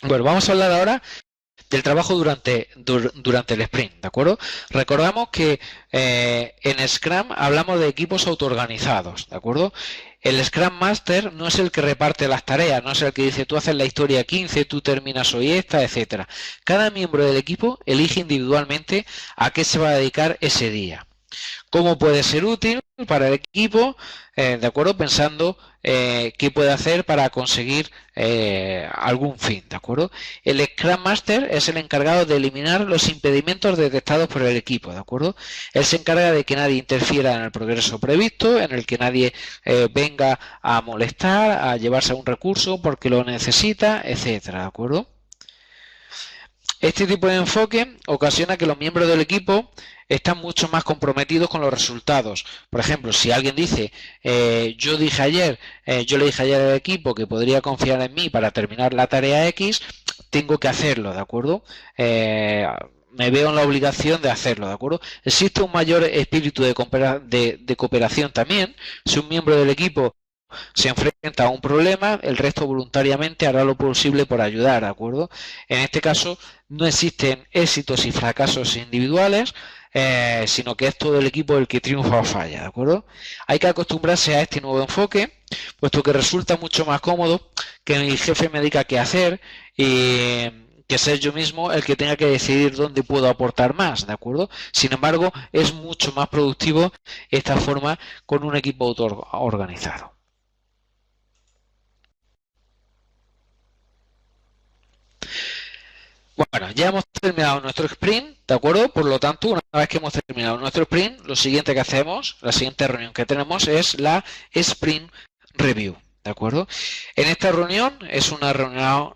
Bueno, vamos a hablar ahora del trabajo durante el sprint, ¿de acuerdo? Recordamos que en Scrum hablamos de equipos autoorganizados, ¿de acuerdo? El Scrum Master no es el que reparte las tareas, no es el que dice tú haces la historia 15, tú terminas hoy esta, etcétera. Cada miembro del equipo elige individualmente a qué se va a dedicar ese día. ¿Cómo puede ser útil para el equipo? ¿De acuerdo? Pensando qué puede hacer para conseguir algún fin, ¿de acuerdo? El Scrum Master es el encargado de eliminar los impedimentos detectados por el equipo, ¿de acuerdo? Él se encarga de que nadie interfiera en el progreso previsto, en el que nadie venga a molestar, a llevarse a un recurso porque lo necesita, etcétera, ¿de acuerdo? Este tipo de enfoque ocasiona que los miembros del equipo están mucho más comprometidos con los resultados. Por ejemplo, si alguien dice, yo le dije ayer al equipo que podría confiar en mí para terminar la tarea X, tengo que hacerlo, ¿de acuerdo? Me veo en la obligación de hacerlo, ¿de acuerdo? Existe un mayor espíritu de cooperación también. Si un miembro del equipo se enfrenta a un problema, el resto voluntariamente hará lo posible por ayudar, ¿de acuerdo? En este caso no existen éxitos y fracasos individuales, sino que es todo el equipo el que triunfa o falla, ¿de acuerdo? Hay que acostumbrarse a este nuevo enfoque, puesto que resulta mucho más cómodo que mi jefe me diga qué hacer y que ser yo mismo el que tenga que decidir dónde puedo aportar más, ¿de acuerdo? Sin embargo, es mucho más productivo esta forma con un equipo autoorganizado. Bueno, ya hemos terminado nuestro sprint, ¿de acuerdo? Por lo tanto, una vez que hemos terminado nuestro sprint, lo siguiente que hacemos, la siguiente reunión que tenemos es la sprint review, ¿de acuerdo? En esta reunión es una reunión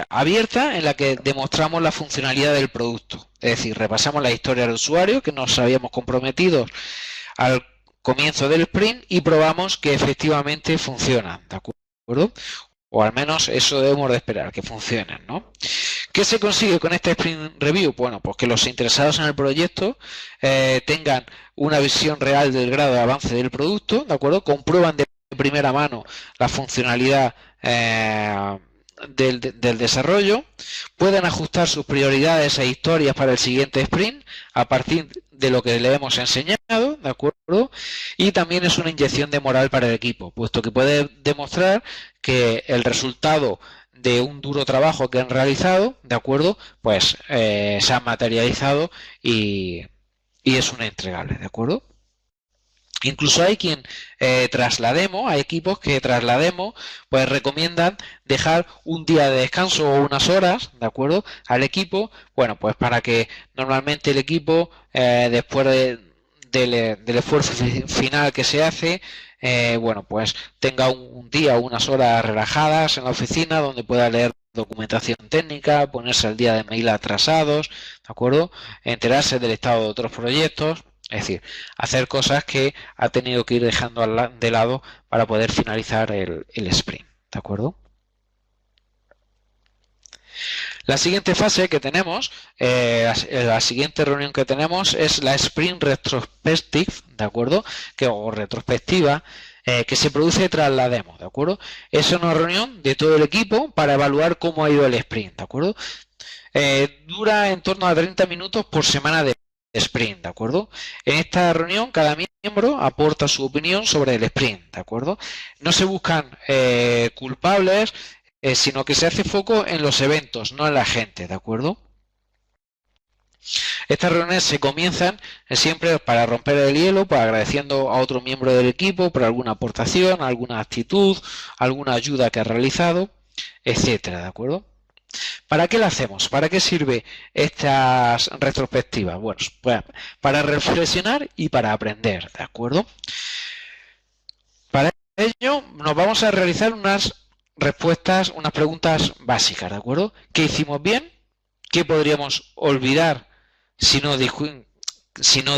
abierta en la que demostramos la funcionalidad del producto. Es decir, repasamos la historia del usuario que nos habíamos comprometido al comienzo del sprint y probamos que efectivamente funciona, ¿de acuerdo? O al menos eso debemos de esperar, que funcionen, ¿no? ¿Qué se consigue con este sprint review? Bueno, pues que los interesados en el proyecto tengan una visión real del grado de avance del producto, ¿de acuerdo? Comprueban de primera mano la funcionalidad del desarrollo, pueden ajustar sus prioridades e historias para el siguiente sprint a partir de lo que le hemos enseñado, ¿de acuerdo? Y también es una inyección de moral para el equipo, puesto que puede demostrar que el resultado de un duro trabajo que han realizado, ¿de acuerdo? Pues se ha materializado y es una entregable, ¿de acuerdo? Incluso hay quien tras la demo, hay equipos que tras la demo pues recomiendan dejar un día de descanso o unas horas, ¿de acuerdo? Al equipo, bueno, pues para que normalmente el equipo después del esfuerzo final que se hace, bueno, pues tenga un día o unas horas relajadas en la oficina donde pueda leer documentación técnica, ponerse al día de mail atrasados, ¿de acuerdo? Enterarse del estado de otros proyectos. Es decir, hacer cosas que ha tenido que ir dejando de lado para poder finalizar el sprint. ¿De acuerdo? La siguiente fase que tenemos, la siguiente reunión que tenemos es la Sprint Retrospective, ¿de acuerdo? O retrospectiva, que se produce tras la demo, ¿de acuerdo? Es una reunión de todo el equipo para evaluar cómo ha ido el sprint, ¿de acuerdo? Dura en torno a 30 minutos por semana de sprint, ¿de acuerdo? En esta reunión cada miembro aporta su opinión sobre el sprint, ¿de acuerdo? No se buscan culpables, sino que se hace foco en los eventos, no en la gente, ¿de acuerdo? Estas reuniones se comienzan siempre para romper el hielo, pues agradeciendo a otro miembro del equipo por alguna aportación, alguna actitud, alguna ayuda que ha realizado, etcétera, ¿de acuerdo? ¿Para qué la hacemos? ¿Para qué sirve estas retrospectivas? Bueno, pues para reflexionar y para aprender, ¿de acuerdo? Para ello nos vamos a realizar unas respuestas, unas preguntas básicas, ¿de acuerdo? ¿Qué hicimos bien? ¿Qué podríamos olvidar si no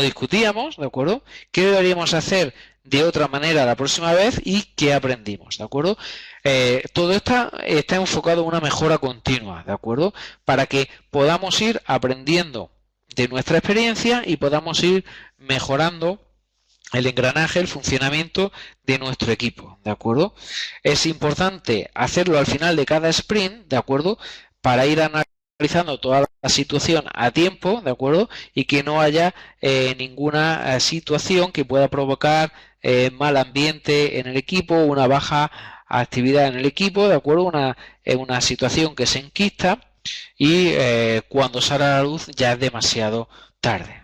discutíamos? ¿De acuerdo? ¿Qué deberíamos hacer de otra manera la próxima vez? ¿Y qué aprendimos? ¿De acuerdo? Todo esto está enfocado en una mejora continua, ¿de acuerdo? Para que podamos ir aprendiendo de nuestra experiencia y podamos ir mejorando el engranaje, el funcionamiento de nuestro equipo, ¿de acuerdo? Es importante hacerlo al final de cada sprint, ¿de acuerdo? Para ir analizando toda la situación a tiempo, ¿de acuerdo? Y que no haya ninguna situación que pueda provocar mal ambiente en el equipo, una baja actividad en el equipo, ¿de acuerdo? Una situación que se enquista y cuando sale a la luz ya es demasiado tarde.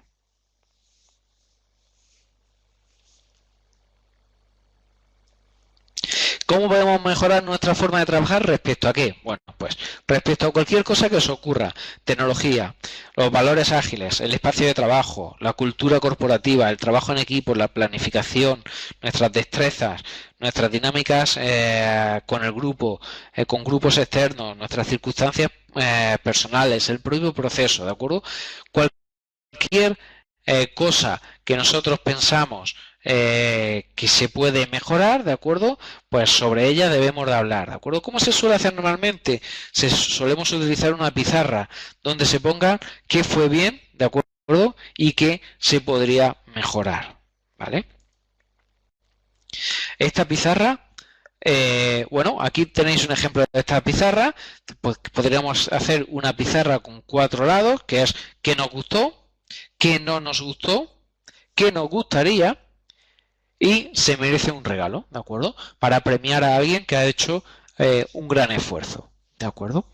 ¿Cómo podemos mejorar nuestra forma de trabajar respecto a qué? Bueno, pues respecto a cualquier cosa que os ocurra, tecnología, los valores ágiles, el espacio de trabajo, la cultura corporativa, el trabajo en equipo, la planificación, nuestras destrezas, nuestras dinámicas con el grupo, con grupos externos, nuestras circunstancias personales, el propio proceso, ¿de acuerdo? Cualquier cosa que nosotros pensamos que se puede mejorar, ¿de acuerdo? Pues sobre ella debemos de hablar, ¿de acuerdo? ¿Cómo se suele hacer normalmente? Solemos utilizar una pizarra donde se ponga qué fue bien, ¿de acuerdo? Y qué se podría mejorar, ¿vale? Esta pizarra, bueno, aquí tenéis un ejemplo de esta pizarra, pues podríamos hacer una pizarra con 4 lados, que es qué nos gustó, qué no nos gustó, qué nos gustaría y se merece un regalo, ¿de acuerdo? Para premiar a alguien que ha hecho un gran esfuerzo, ¿de acuerdo?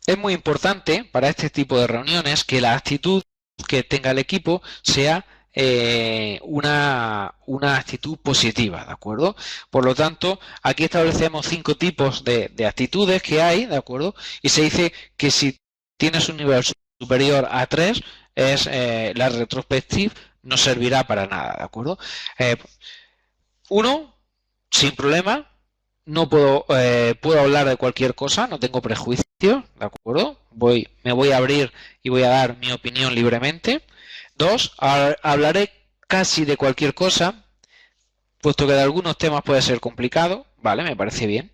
Es muy importante para este tipo de reuniones que la actitud que tenga el equipo sea una actitud positiva, ¿de acuerdo? Por lo tanto, aquí establecemos 5 tipos de actitudes que hay, ¿de acuerdo? Y se dice que si tienes un nivel superior a 3, la retrospective no servirá para nada, ¿de acuerdo? Uno, sin problema, no puedo hablar de cualquier cosa, no tengo prejuicios, ¿de acuerdo? Me voy a abrir y voy a dar mi opinión libremente. 2, hablaré casi de cualquier cosa, puesto que de algunos temas puede ser complicado, ¿vale? Me parece bien.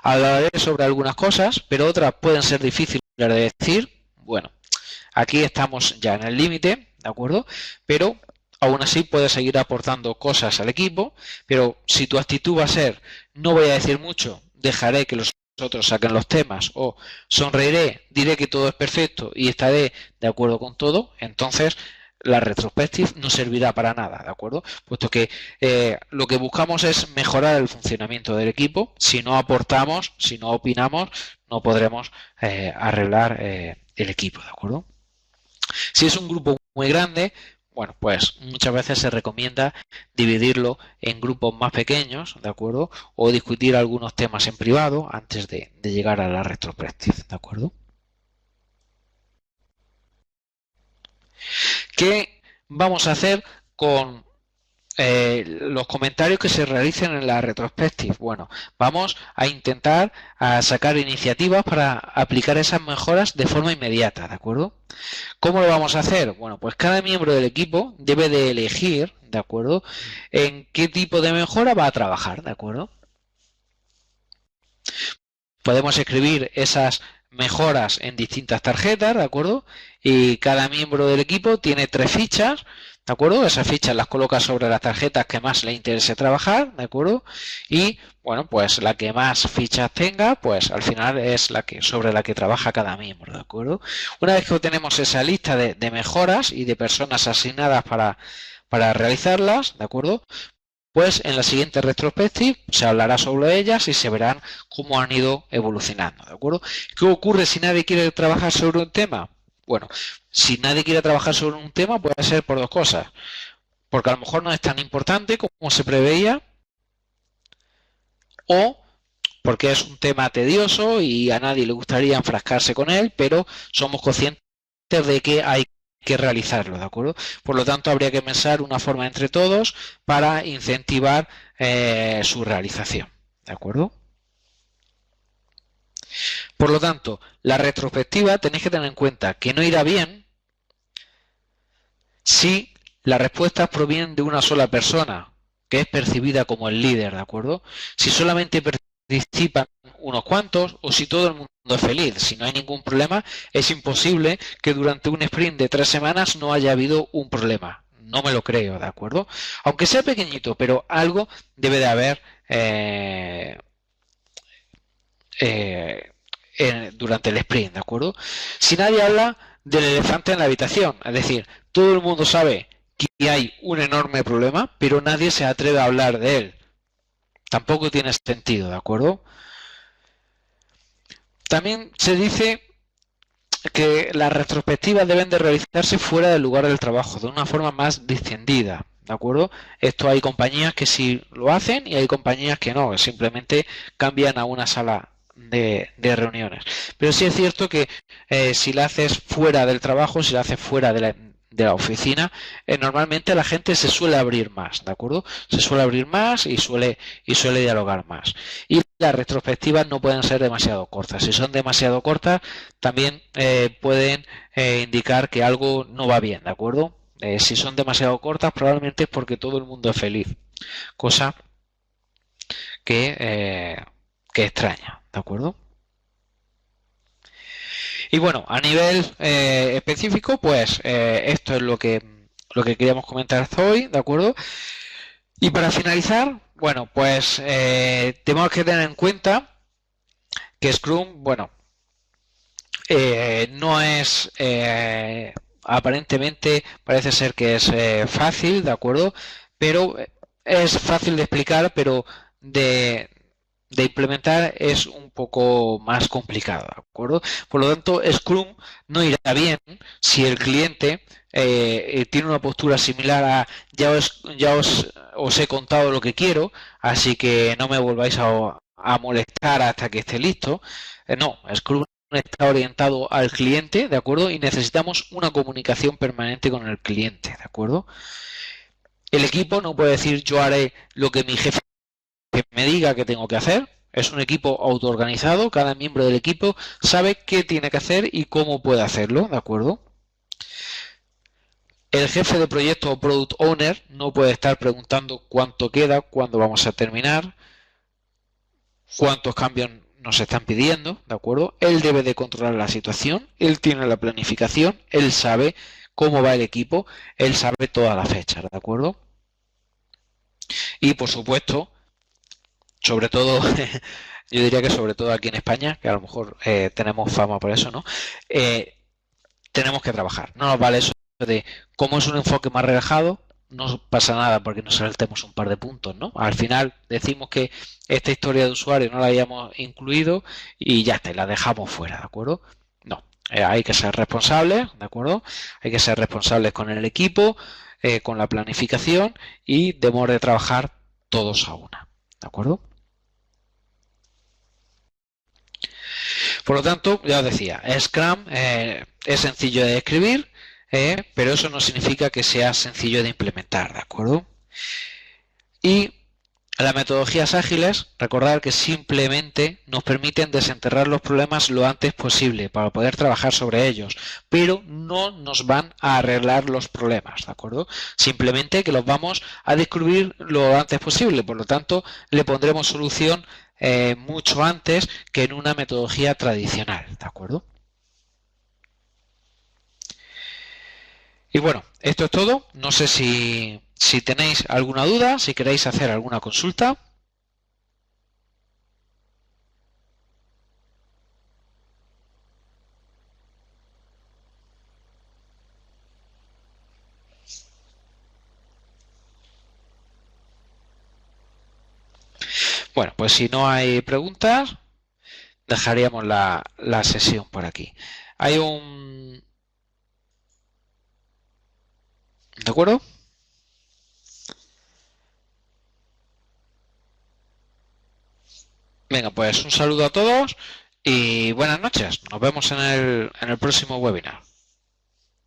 Hablaré sobre algunas cosas, pero otras pueden ser difíciles de decir. Bueno, aquí estamos ya en el límite, ¿de acuerdo? Pero aún así puedes seguir aportando cosas al equipo, pero si tu actitud va a ser no voy a decir mucho, dejaré que los otros saquen los temas, o sonreiré, diré que todo es perfecto y estaré de acuerdo con todo, entonces la retrospective no servirá para nada, ¿de acuerdo? Puesto que lo que buscamos es mejorar el funcionamiento del equipo. Si no aportamos, si no opinamos, no podremos arreglar el equipo, ¿de acuerdo? Si es un grupo muy grande, bueno, pues muchas veces se recomienda dividirlo en grupos más pequeños, ¿de acuerdo? O discutir algunos temas en privado antes de llegar a la retrospective, ¿de acuerdo? ¿Qué vamos a hacer con los comentarios que se realicen en la retrospective? Bueno, vamos a intentar sacar iniciativas para aplicar esas mejoras de forma inmediata, ¿de acuerdo? ¿Cómo lo vamos a hacer? Bueno, pues cada miembro del equipo debe de elegir, ¿de acuerdo?, en qué tipo de mejora va a trabajar, ¿de acuerdo? Podemos escribir esas mejoras en distintas tarjetas, ¿de acuerdo? Y cada miembro del equipo tiene 3 fichas, ¿de acuerdo? Esas fichas las coloca sobre las tarjetas que más le interese trabajar, ¿de acuerdo? Y, bueno, pues la que más fichas tenga, pues al final es sobre la que trabaja cada miembro, ¿de acuerdo? Una vez que obtenemos esa lista de mejoras y de personas asignadas para realizarlas, ¿de acuerdo? Pues en la siguiente retrospective se hablará sobre ellas y se verán cómo han ido evolucionando, ¿de acuerdo? ¿Qué ocurre si nadie quiere trabajar sobre un tema? Bueno, si nadie quiere trabajar sobre un tema puede ser por 2 cosas. Porque a lo mejor no es tan importante como se preveía, o porque es un tema tedioso y a nadie le gustaría enfrascarse con él, pero somos conscientes de que hay que realizarlo, ¿de acuerdo? Por lo tanto, habría que pensar una forma entre todos para incentivar su realización, ¿de acuerdo? Por lo tanto, la retrospectiva tenéis que tener en cuenta que no irá bien si las respuestas provienen de una sola persona, que es percibida como el líder, ¿de acuerdo? Si solamente participan unos cuantos o si todo el mundo es feliz. Si no hay ningún problema, es imposible que durante un sprint de 3 semanas no haya habido un problema. No me lo creo, ¿de acuerdo? Aunque sea pequeñito, pero algo debe de haber durante el sprint, ¿de acuerdo? Si nadie habla del elefante en la habitación, es decir, todo el mundo sabe que hay un enorme problema, pero nadie se atreve a hablar de él. Tampoco tiene sentido, ¿de acuerdo? También se dice que las retrospectivas deben de realizarse fuera del lugar del trabajo, de una forma más distendida, ¿de acuerdo? Esto hay compañías que sí lo hacen y hay compañías que no, que simplemente cambian a una sala de reuniones. Pero sí es cierto que si la haces fuera del trabajo, si la haces fuera de la oficina, normalmente la gente se suele abrir más, ¿de acuerdo? Se suele abrir más y suele dialogar más. Y las retrospectivas no pueden ser demasiado cortas. Si son demasiado cortas, también pueden indicar que algo no va bien, ¿de acuerdo? Si son demasiado cortas, probablemente es porque todo el mundo es feliz, cosa que extraña, ¿de acuerdo? Y bueno, a nivel específico, pues esto es lo que queríamos comentar hasta hoy, ¿de acuerdo? Y para finalizar, bueno, pues tenemos que tener en cuenta que Scrum, bueno, no es, aparentemente parece ser que es fácil, ¿de acuerdo? Pero es fácil de explicar, pero de implementar es un poco más complicado, ¿de acuerdo? Por lo tanto, Scrum no irá bien si el cliente tiene una postura similar a os he contado lo que quiero, así que no me volváis a molestar hasta que esté listo. No, Scrum está orientado al cliente, ¿de acuerdo? Y necesitamos una comunicación permanente con el cliente, ¿de acuerdo? El equipo no puede decir yo haré lo que mi jefe me diga que tengo que hacer. Es un equipo autoorganizado, cada miembro del equipo sabe qué tiene que hacer y cómo puede hacerlo, ¿de acuerdo? El jefe de proyecto o product owner no puede estar preguntando cuánto queda, cuándo vamos a terminar, cuántos cambios nos están pidiendo, ¿de acuerdo? Él debe de controlar la situación, él tiene la planificación, él sabe cómo va el equipo, él sabe todas las fechas, ¿de acuerdo? Y por supuesto, sobre todo, yo diría que sobre todo aquí en España, que a lo mejor tenemos fama por eso, ¿no? Tenemos que trabajar. No nos vale eso de, como es un enfoque más relajado, no pasa nada porque nos saltemos un par de puntos, ¿no? Al final decimos que esta historia de usuario no la hayamos incluido y ya está, y la dejamos fuera, ¿de acuerdo? No, hay que ser responsables, ¿de acuerdo? Hay que ser responsables con el equipo, con la planificación y debemos de trabajar todos a una, ¿de acuerdo? Por lo tanto, ya os decía, Scrum es sencillo de escribir, pero eso no significa que sea sencillo de implementar, ¿de acuerdo? Y las metodologías ágiles, recordad que simplemente nos permiten desenterrar los problemas lo antes posible para poder trabajar sobre ellos, pero no nos van a arreglar los problemas, ¿de acuerdo? Simplemente que los vamos a descubrir lo antes posible, por lo tanto le pondremos solución mucho antes que en una metodología tradicional, ¿de acuerdo? Y bueno, esto es todo. No sé si tenéis alguna duda, si queréis hacer alguna consulta. Bueno, pues si no hay preguntas, dejaríamos la sesión por aquí. Hay un... ¿De acuerdo? Venga, pues un saludo a todos y buenas noches. Nos vemos en el próximo webinar.